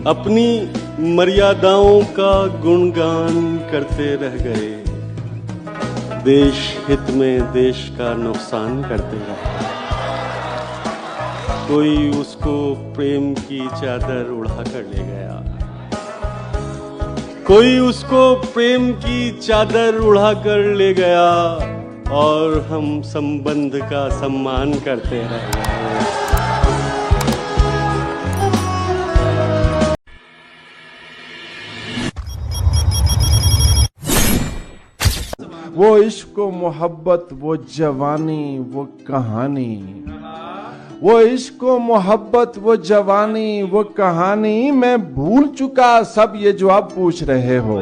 अपनी मर्यादाओं का गुणगान करते रह गए, देश हित में देश का नुकसान करते रहे। कोई उसको प्रेम की चादर उड़ा कर ले गया, कोई उसको प्रेम की चादर उड़ा कर ले गया, और हम संबंध का सम्मान करते रह गए। वो इश्क मोहब्बत, वो जवानी, वो कहानी, वो इश्क मोहब्बत, वो जवानी, वो कहानी, मैं भूल चुका सब ये जो आप पूछ रहे हो।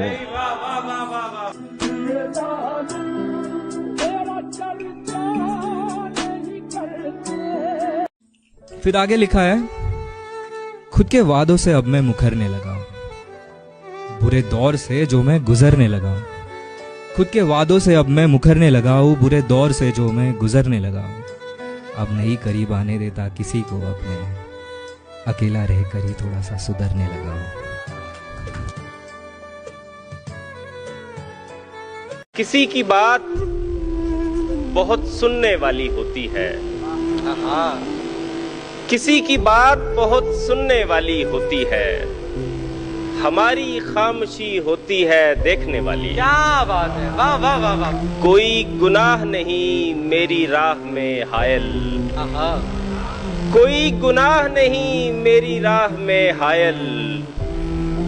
फिर आगे लिखा है, खुद के वादों से अब मैं मुखरने लगा हूं, बुरे दौर से जो मैं गुजरने लगा हूं। खुद के वादों से अब मैं मुखरने लगा हूं, बुरे दौर से जो मैं गुजरने लगा हूं। अब नहीं करीब आने देता किसी को अपने, अकेला रह कर ही थोड़ा सा सुधरने लगा हूं। किसी की बात बहुत सुनने वाली होती है, किसी की बात बहुत सुनने वाली होती है, हमारी खामोशी होती है देखने वाली। क्या बात है, वाह वाह वाह वाह। कोई गुनाह नहीं मेरी राह में हायल, कोई गुनाह नहीं मेरी राह में हायल,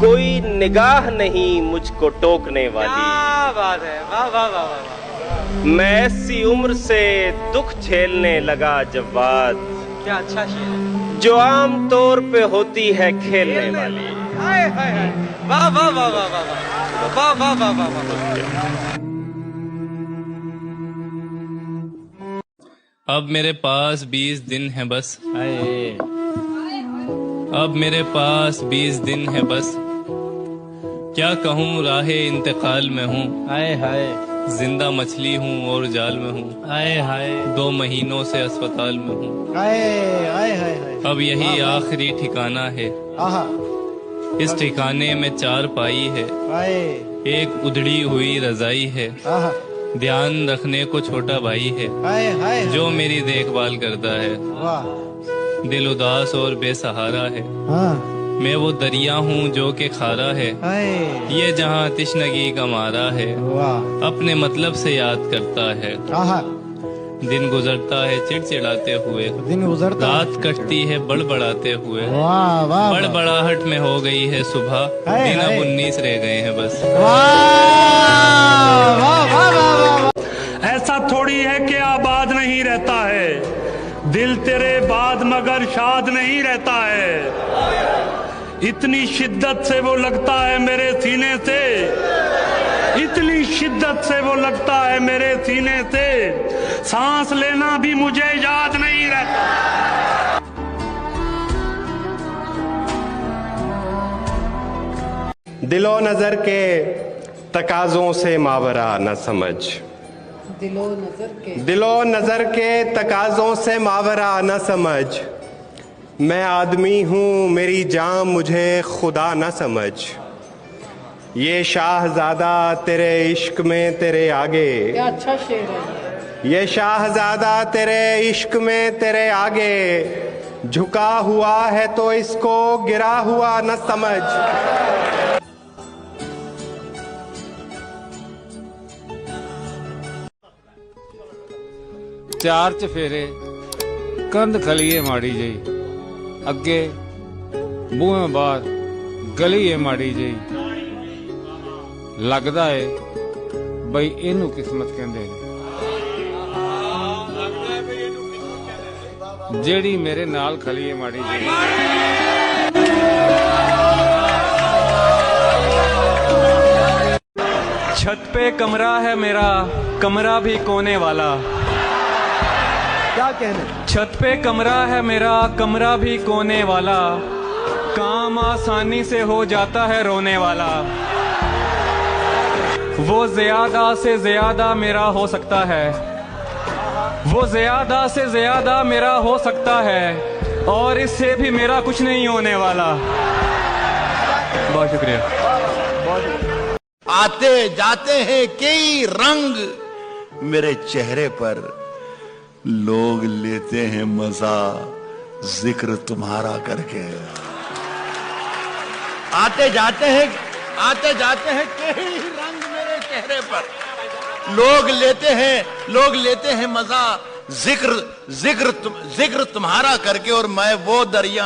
कोई निगाह नहीं मुझको टोकने वाली। क्या बात है, वाह वाह वाह वाह। मैं ऐसी उम्र से दुख झेलने लगा जब बात, क्या अच्छा शेर है, जो आम तौर पे होती है खेलने वाली। हाय हाय हाय, वाह वाह वाह वाह वाह वाह वाह वाह वाह वाह। अब मेरे पास 20 दिन है बस, अब मेरे पास 20 दिन है बस, क्या कहूँ राहे इंतकाल में हूँ। हाय हाय, जिंदा मछली हूँ और जाल में हूँ। हाय हाय, 2 महीनों से अस्पताल में हूँ। हाय हाय हाय। अब यही आखिरी ठिकाना है, इस ठिकाने में 4 पाई है, एक उधड़ी हुई रजाई है, ध्यान रखने को छोटा भाई है, जो मेरी देखभाल करता है। दिल उदास और बेसहारा है, मैं वो दरिया हूँ जो के खारा है, ये जहाँ तिश्नगी का मारा है, अपने मतलब से याद करता है। दिन गुजरता है चिड़चिड़ाते हुए, रात कटती है बड़बड़ाते हुए, बड़बड़ाहट में हो गई है सुबह, दिन अब 19 रह गए हैं बस। ऐसा थोड़ी है कि आबाद नहीं रहता है, दिल तेरे बाद मगर शाद नहीं रहता है। इतनी शिद्दत से वो लगता है मेरे सीने से, इतनी शिद्दत से वो लगता है मेरे सीने से, सांस लेना भी मुझे याद नहीं रहता। दिलो नजर के तकाजों से मावरा न समझ, दिलो नजर के तकाजों से मावरा न समझ, मैं आदमी हूँ मेरी जान मुझे खुदा न समझ। ये शाहजादा तेरे इश्क में तेरे आगे, क्या अच्छा शेर है ये शाहजादा तेरे इश्क में तेरे आगे, झुका हुआ है तो इसको गिरा हुआ न समझ। चार चफेरे कंध खलीए माड़ी जई, अगे बूहे बाहर गली है माड़ी जई, लगदा है बई इनू किस्मत कहंदे ने, जेड़ी मेरे नाल खली है माड़ी जई। छत पे कमरा है मेरा, कमरा भी कोने वाला। क्या कहने, छत पे कमरा है मेरा, कमरा भी कोने वाला, काम आसानी से हो जाता है रोने वाला। वो ज्यादा से ज्यादा मेरा हो सकता है, वो ज्यादा से ज्यादा मेरा हो सकता है, और इससे भी मेरा कुछ नहीं होने वाला। बहुत शुक्रिया। आते जाते हैं कई रंग मेरे चेहरे पर, लोग लेते हैं मजा जिक्र तुम्हारा करके। आते जाते हैं कई रंग मेरे चेहरे पर, लोग लेते हैं मजा जिक्र तुम्हारा करके। और मैं वो दरिया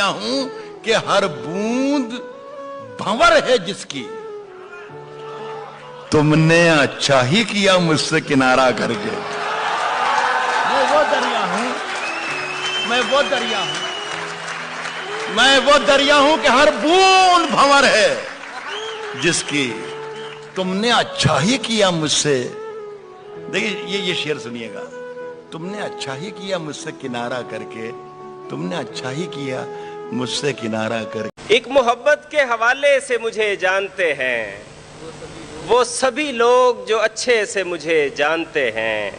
हूं कि हर बूंद भंवर है जिसकी, तुमने अच्छा ही किया मुझसे किनारा करके। मैं वो दरिया हूं कि हर बूंद भंवर है जिसकी, तुमने अच्छा ही किया मुझसे। देखिए ये शेर सुनिएगा, तुमने अच्छा ही किया मुझसे किनारा करके, तुमने अच्छा ही किया मुझसे किनारा करके। एक मोहब्बत के हवाले से मुझे जानते हैं वो सभी लोग जो अच्छे से मुझे जानते हैं।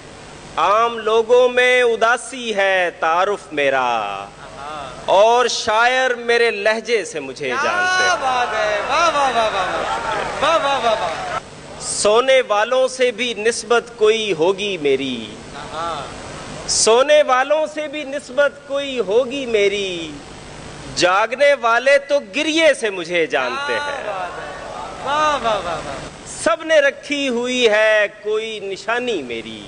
आम लोगों में उदासी है तारुफ मेरा, और शायर मेरे लहजे से मुझे जानते हैं। वाह वाह वाह वाह वाह वाह वाह। सोने वालों से भी निस्बत कोई होगी मेरी, सोने वालों से भी निस्बत कोई होगी मेरी, जागने वाले तो गिरिए से मुझे जानते हैं। वाह वाह वाह। सबने रखी हुई है कोई निशानी मेरी,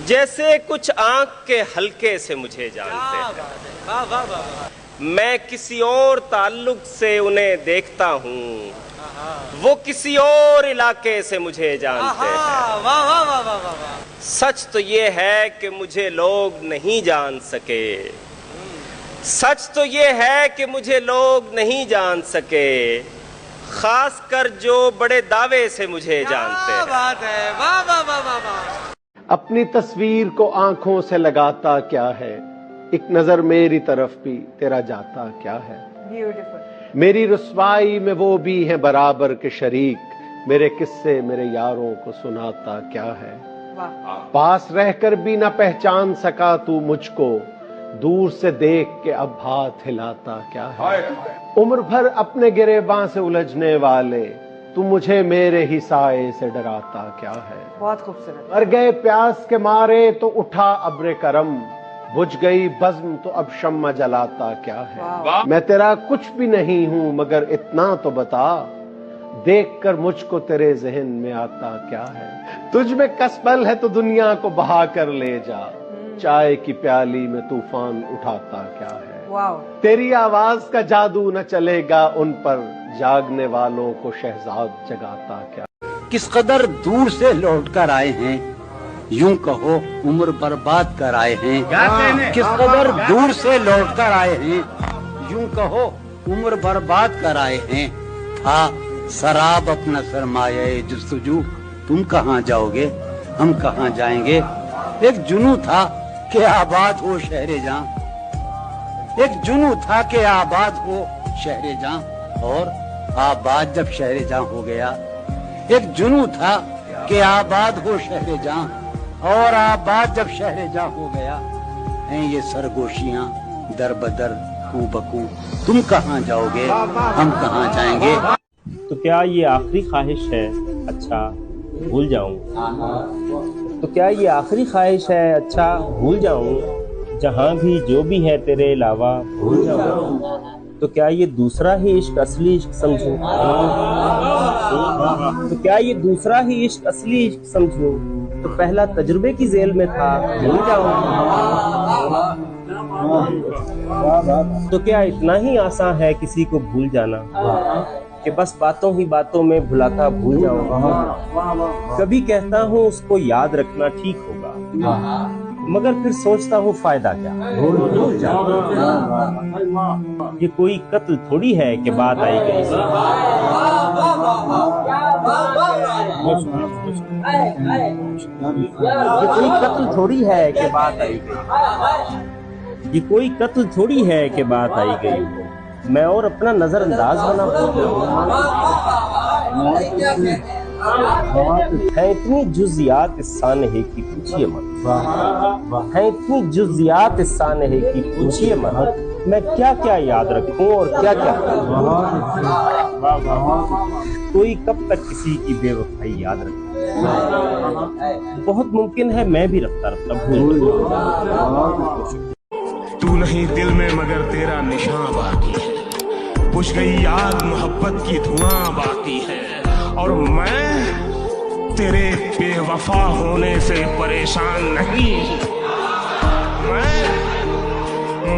जैसे कुछ आंख के हल्के से मुझे जानते हैं। वाह वाह वाह। मैं किसी और ताल्लुक से उन्हें देखता हूँ, वो किसी और इलाके से मुझे जानते हैं। वाह वाह वाह वाह वाह। सच तो ये है कि मुझे लोग नहीं जान सके, सच तो ये है कि मुझे लोग नहीं जान सके, खास कर जो बड़े दावे से मुझे जानते हैं। बात है। वाह वाह वाह वाह वाह। अपनी तस्वीर को आंखों से लगाता क्या है, एक नजर मेरी तरफ भी तेरा जाता क्या है। ब्यूटीफुल। मेरी रुसवाई में वो भी है बराबर के शरीक, मेरे किस्से मेरे यारों को सुनाता क्या है। पास रहकर भी न पहचान सका तू मुझको, दूर से देख के अब हाथ हिलाता क्या है। उम्र भर अपने गिरेबां से उलझने वाले, तू मुझे मेरे ही साए से डराता क्या है। बहुत खूबसूरत। मर गए प्यास के मारे तो उठा अब्रे करम, बुझ गई बज़्म तो अब शम्मा जलाता क्या है। मैं तेरा कुछ भी नहीं हूं मगर इतना तो बता, देखकर मुझको तेरे ज़हन में आता क्या है। तुझ में कसबल है तो दुनिया को बहा कर ले जा, चाय की प्याली में तूफान उठाता क्या है। तेरी आवाज का जादू न चलेगा उन पर, जागने वालों को शहजाद जगाता क्या। किस कदर दूर से लौट कर आए हैं, यूं कहो उम्र बर्बाद कर आए हैं। किस कदर दूर से लौट कर आए हैं, यूं कहो उम्र बर्बाद कर आए हैं। था शराब अपना सरमाया जुस्तजू, तुम कहाँ जाओगे हम कहाँ जाएंगे। एक जुनू था कि आबाद हो शहरे जहां, एक जुनू था कि आबाद हो शहरे जहां, और आबाद जब शहरे जहां हो गया। एक जुनू था कि आबाद हो शहरे जहां, और आबाद जब शहरे जहां हो गया। हैं ये सरगोशियां दर बदर कू बकू, तुम कहाँ जाओगे हम कहाँ जाएंगे। तो क्या ये आखिरी ख्वाहिश है अच्छा भूल जाऊं, तो क्या ये आखिरी ख्वाहिश है अच्छा भूल जाऊं, जहां भी जो भी है तेरे अलावा भूल जाऊं। तो क्या ये दूसरा ही इश्क असली इश्क समझूं, तो क्या ये दूसरा ही इश्क असली इश्क समझूं, तो पहला तजुर्बे की जेल में था भूल जाऊं। तो क्या इतना ही आसान है किसी को भूल जाना, कि बस बातों ही बातों में भुलाता भूल जाऊंगा। कभी कहता हूँ उसको याद रखना ठीक होगा, मगर फिर सोचता हूँ फायदा क्या, भूल जाऊं। ये कोई कत्ल थोड़ी है कि बात आई गई। ये कोई कत्ल थोड़ी है कि बात आई गई, ये कोई कत्ल थोड़ी है कि बात आई गई। मैं और अपना नजरअंदाज बना, है इतनी जुजियात इसान है कि पूछिए मत, है इतनी जुजियात इसान है कि पूछिए मत, मैं क्या क्या याद रखूं और क्या क्या कोई कब तक किसी की बेवफाई याद रखे। बहुत मुमकिन है मैं भी रफ्ता रफ्ता भूल जाऊं। तू नहीं दिल में मगर तेरा निशान बाकी है, बुझ गई याद मोहब्बत की धुआं बाकी है, और मैं तेरे बेवफा होने से परेशान नहीं,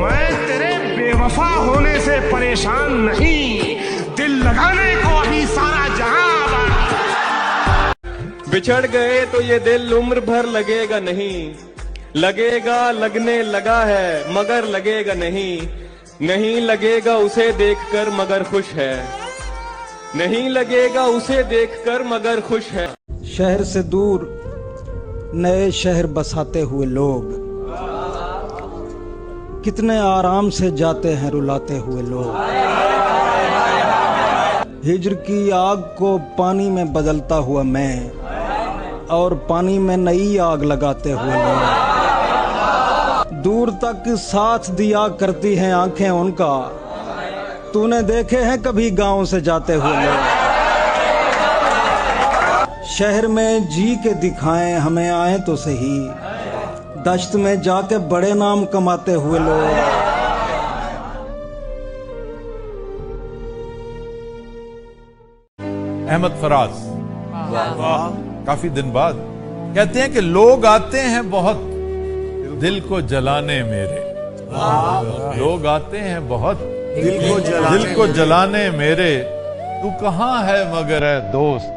मैं तेरे बेवफा होने से परेशान नहीं, दिल लगाने को अभी सारा जहां बाकी। बिछड़ गए तो ये दिल उम्र भर लगेगा नहीं, लगेगा लगने लगा है मगर लगेगा नहीं, नहीं लगेगा उसे देखकर मगर खुश है, नहीं लगेगा उसे देखकर मगर खुश है। शहर से दूर नए शहर बसाते हुए लोग कितने आराम से जाते हैं रुलाते हुए लोग, हिज्र की आग को पानी में बदलता हुआ मैं, और पानी में नई आग लगाते हुए लोग, दूर तक साथ दिया करती हैं आंखें उनका, तूने देखे हैं कभी गांव से जाते हुए लोग, शहर में जी के दिखाएं हमें आए तो सही, दश्त में जाके बड़े नाम कमाते हुए लोग। अहमद फराज, वाह, काफी दिन बाद कहते हैं कि लोग आते हैं बहुत दिल को जलाने मेरे, लोग आते हैं बहुत दिल को जलाने मेरे, तू कहाँ है मगर है दोस्त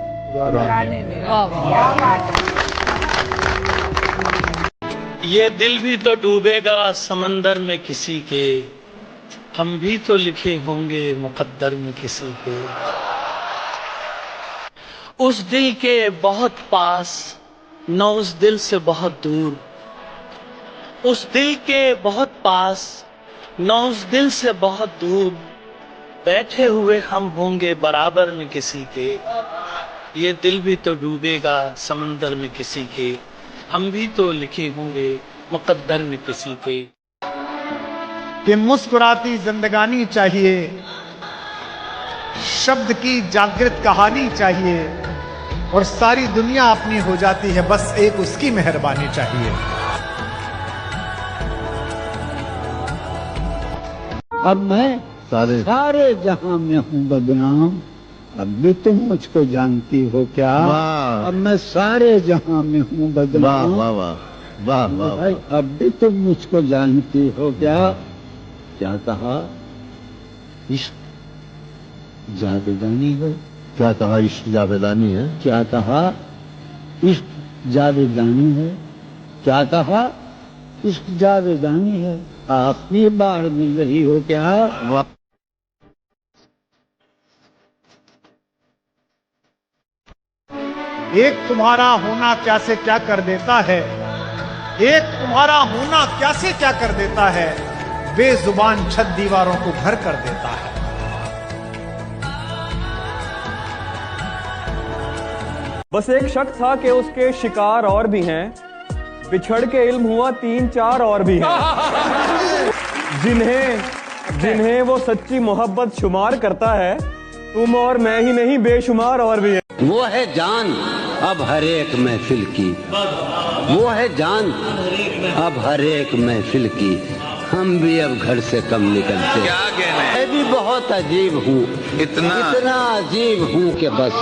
ये दिल भी तो डूबेगा समंदर में किसी के, हम भी तो लिखे होंगे मुकद्दर में किसी के, उस दिल के बहुत पास न उस दिल से बहुत दूर, उस दिल के बहुत पास न उस दिल से बहुत दूर, बैठे हुए हम होंगे बराबर में किसी के, ये दिल भी तो डूबेगा समंदर में किसी के, हम भी तो लिखे होंगे मुकद्दर में किसी के। कि मुस्कुराती जिंदगानी चाहिए, शब्द की जागृत कहानी चाहिए, और सारी दुनिया अपनी हो जाती है, बस एक उसकी मेहरबानी चाहिए। अब मैं सारे जहां में हूँ बदनाम, अब भी तुम मुझको जानती हो क्या? अब मैं सारे जहां में हूँ बदनाम, वाह वाह वाह वाह भाई, अब भी तुम मुझको जानती हो क्या? क्या कहा? इश्क जावेदानी है। क्या कहा? इश्क जावेदानी है। क्या कहा? इश्क जावेदानी है। क्या कहा? इश्क जावेदानी है। आखिरी बार मिल रही हो क्या? एक तुम्हारा होना क्या से क्या कर देता है, एक तुम्हारा होना क्या से क्या कर देता है, बेजुबान छत दीवारों को घर कर देता है। बस एक शक था कि उसके शिकार और भी हैं, बिछड़ के इल्म हुआ 3-4 और भी हैं, जिन्हें वो सच्ची मोहब्बत शुमार करता है, तुम और मैं ही नहीं बेशुमार और भी हैं। वो है जान अब हर एक महफिल की, वो है जान अब हर एक महफिल की, हम भी अब घर से कम निकलते। क्या कहना है? मैं भी बहुत अजीब हूँ, इतना अजीब हूँ कि बस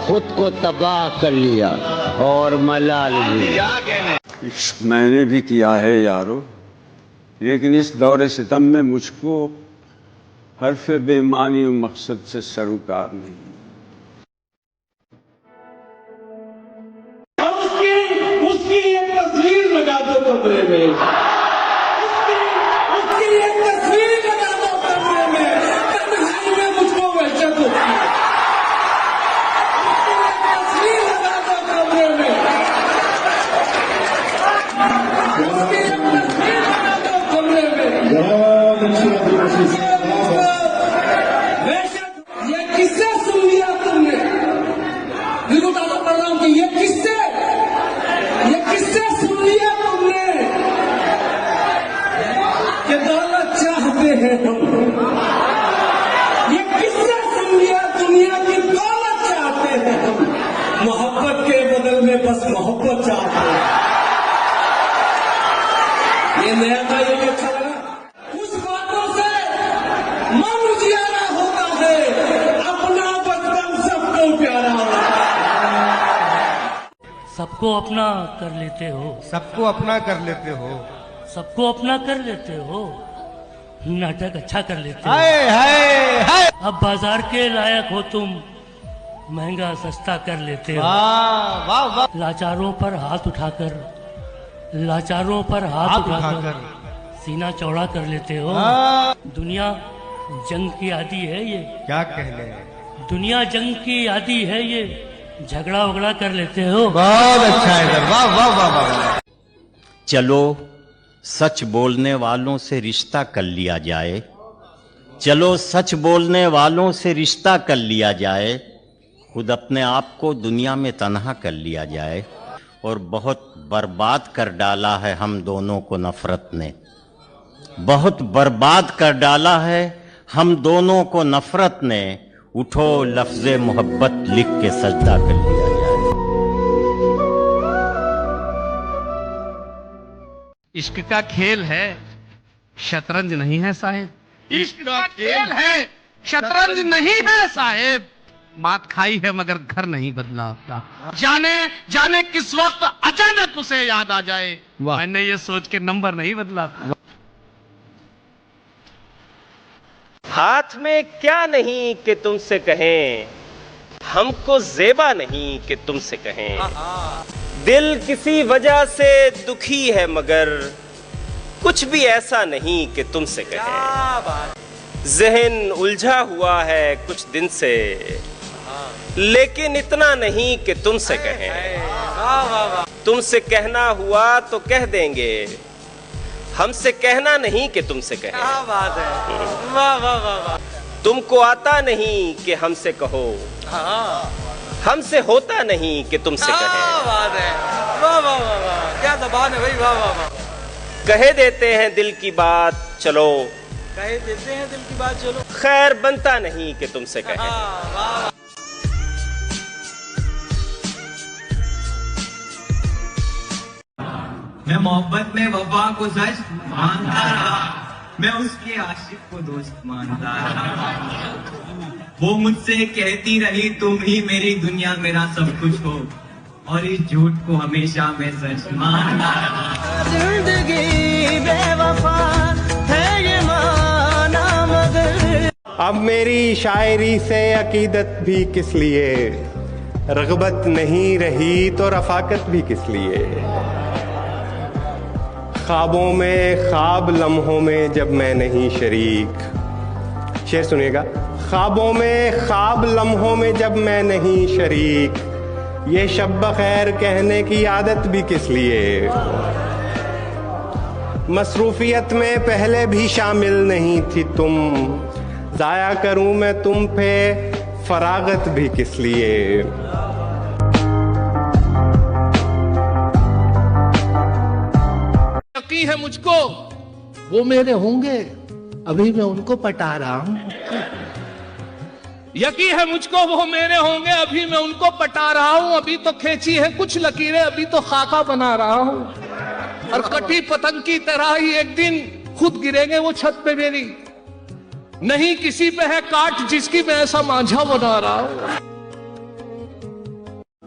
खुद को तबाह कर लिया और मलाल भी। क्या कहना है? इश्क मैंने भी किया है यारो, लेकिन इस दौरे सितम में मुझको हर्फ बेमानी मकसद से सरोकार नहीं। उसकी एक तस्वीर लगा दो कमरे में, उसकी एक तस्वीर लगा दो कमरे में, तन्हाई में मुझको वहशत होती है। उसकी एक तस्वीर लगा दो कमरे में, उसकी एक तस्वीर लगा दो कमरे में। ये किससे सुन लिया तुमने? ये किससे सुन लिया तुमने कि दौलत चाहते हैं हम? ये किससे सुन लिया दुनिया की दौलत चाहते हैं हम? मोहब्बत के बदल में बस मोहब्बत चाहते हैं। ये नया था, ये अच्छा लगा। कुछ बातों से मन उजियारा होता है, अपना बचपन सबको प्यारा होता है। सबको अपना कर लेते हो, सबको अपना कर लेते हो, सबको अपना कर लेते हो, नाटक अच्छा कर लेते हाय हाय हाय। हो। अब बाजार के लायक हो तुम, महंगा सस्ता कर लेते हो। वाह वाह वाह। लाचारों पर हाथ उठाकर, लाचारों पर हाथ उठाकर सीना चौड़ा कर लेते हो। दुनिया जंग की आदी है ये, क्या कहने, दुनिया जंग की आदी है ये, झगड़ा वगड़ा कर लेते हो। बहुत अच्छा है, वाह वाह वाह वाह। चलो सच बोलने वालों से रिश्ता कर लिया जाए, चलो सच बोलने वालों से रिश्ता कर लिया जाए, खुद अपने आप को दुनिया में तन्हा कर लिया जाए। और बहुत बर्बाद कर डाला है हम दोनों को नफरत ने, बहुत बर्बाद कर डाला है हम दोनों को नफरत ने। उठो लफ्ज़े मोहब्बत लिख के सजदा कर लिया जाए। इश्क का खेल है, शतरंज नहीं है साहेब। इश्क का खेल है, शतरंज नहीं है साहेब। मात खाई है मगर घर नहीं बदला अपना। जाने किस वक्त अचानक उसे याद आ जाए, मैंने ये सोच के नंबर नहीं बदला। हाथ में क्या नहीं कि तुमसे कहें, हमको ज़ेबा नहीं कि तुमसे कहें। दिल किसी वजह से दुखी है मगर कुछ भी ऐसा नहीं कि तुमसे कहें। ज़हन उलझा हुआ है कुछ दिन से, लेकिन इतना नहीं कि तुमसे कहें। तुमसे कहना हुआ तो कह देंगे, हमसे कहना नहीं कि तुमसे कहें। क्या बात है, वाह वाह वाह वाह। तुमको आता नहीं कि हमसे कहो, हमसे होता नहीं कि तुमसे कहें। क्या बात है, वाह वाह वाह वाह, क्या ज़बान है भाई, वाह वाह वाह। कहे देते हैं दिल की बात चलो, कहे देते हैं दिल की बात चलो, खैर बनता नहीं कि तुमसे कहें। वाह। मैं मोहब्बत में वफा को सच मानता रहा, मैं उसके आशिक को दोस्त मानता रहा। वो मुझसे कहती रही तुम ही मेरी दुनिया मेरा सब कुछ हो, और इस झूठ को हमेशा मैं सच मानता रहा। जिंदगी बेवफा है ये माना मगर। अब मेरी शायरी से अकीदत भी किस लिए, रग़बत नहीं रही तो रफ़ाकत भी किस लिए। ख्वाबों में ख्वाब लम्हों में जब मैं नहीं शरीक, शेर सुनिएगा। ख्वाबों में ख्वाब लम्हों में जब मैं नहीं शरीक, ये शब खैर कहने की आदत भी किस लिए। मसरूफियत में पहले भी शामिल नहीं थी तुम, ज़ाया करूं मैं तुम पे फरागत भी किस लिए। है मुझको वो मेरे होंगे, अभी मैं उनको पटा रहा हूं। यकीन है मुझको वो मेरे होंगे, अभी मैं उनको पटा रहा हूं। अभी तो खींची है कुछ लकीरें, अभी तो खाका बना रहा हूं। और कटी पतंग की तरह ही एक दिन खुद गिरेंगे वो छत पे मेरी। नहीं किसी पे है काट जिसकी मैं ऐसा मांझा बना रहा हूं।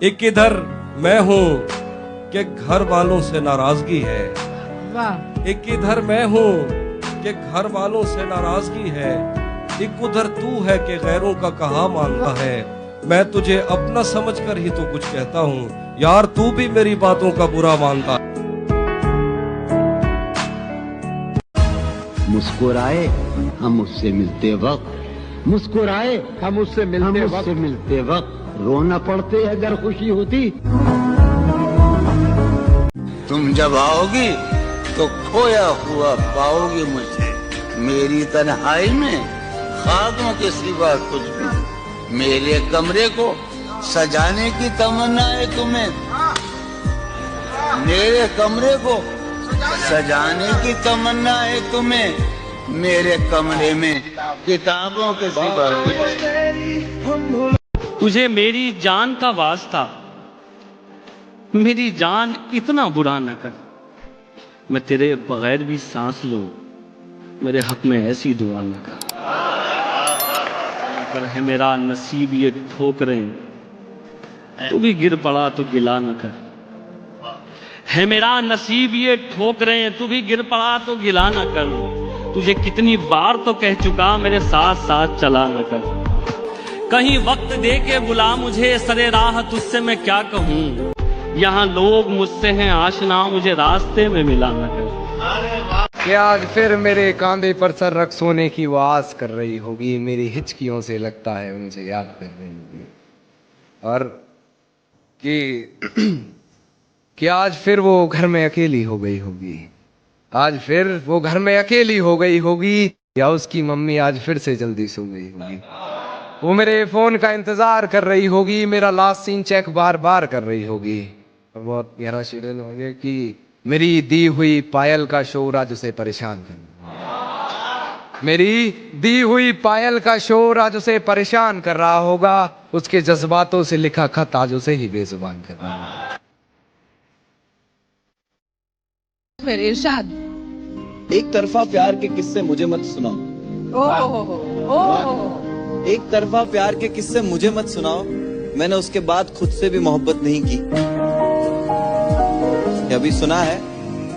एक इधर मैं हूं कि घर वालों से नाराजगी है, एक इधर मैं हूँ कि घर वालों से नाराजगी है, एक उधर तू है कि गैरों का कहा मानता है। मैं तुझे अपना समझकर ही तो कुछ कहता हूँ, यार तू भी मेरी बातों का बुरा मानता। मुस्कुराए हम उससे मिलते वक्त, मुस्कुराए हम उससे मिलते वक्त रोना पड़ते अगर खुशी होती। तुम जब आओगी तो खोया हुआ पाओगे मुझे, मेरी तन्हाई में ख्वाबों के सिवा कुछ भी। मेरे कमरे को सजाने की तमन्ना है तुम्हें मेरे कमरे को, सजाने की तमन्ना है तुम्हें मेरे कमरे में किताबों के सिवा। तुझे मेरी जान का वास्ता, मेरी जान इतना बुरा न कर, मैं तेरे बगैर भी सांस लूं, मेरे हक में ऐसी दुआ न कर। अगर है मेरा नसीब ये ठोकरें, तू भी गिर पड़ा तो गिला न कर। है मेरा नसीब ये ठोकरें, तू भी गिर पड़ा तो गिला न कर। तुझे कितनी बार तो कह चुका मेरे साथ साथ चला न कर। कहीं वक्त दे के बुला मुझे, सरे राह तुझसे मैं क्या कहूँ। यहाँ लोग मुझसे हैं आशना, मुझे रास्ते में मिला न कर। क्या आज फिर मेरे कांधे पर सर रख सोने की वो आस कर रही होगी, मेरी हिचकियों से लगता है मुझे याद कर रही होगी। और कि आज फिर वो घर में अकेली हो गई होगी, आज फिर वो घर में अकेली हो गई होगी, या उसकी मम्मी आज फिर से जल्दी सो गई होगी। वो मेरे फोन का इंतजार कर रही होगी, मेरा लास्ट सीन चेक बार बार कर रही होगी। बहुत गहरा शेड्यूल हो गया कि मेरी दी हुई पायल का शोर आज उसे परेशान कर, मेरी दी हुई पायल का शोर आज उसे परेशान कर रहा होगा। उसके जज्बातों से लिखा खत आज उसे ही बेजुबान कर रहा है। फिर इरशाद, एक तरफा प्यार के किस्से मुझे मत सुनाओ। एक तरफा प्यार के किस्से मुझे मत सुनाओ, मैंने उसके बाद खुद से भी मोहब्बत नहीं की। अभी सुना है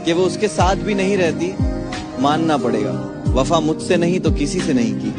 कि वो उसके साथ भी नहीं रहती, मानना पड़ेगा, वफा मुझसे नहीं तो किसी से नहीं की।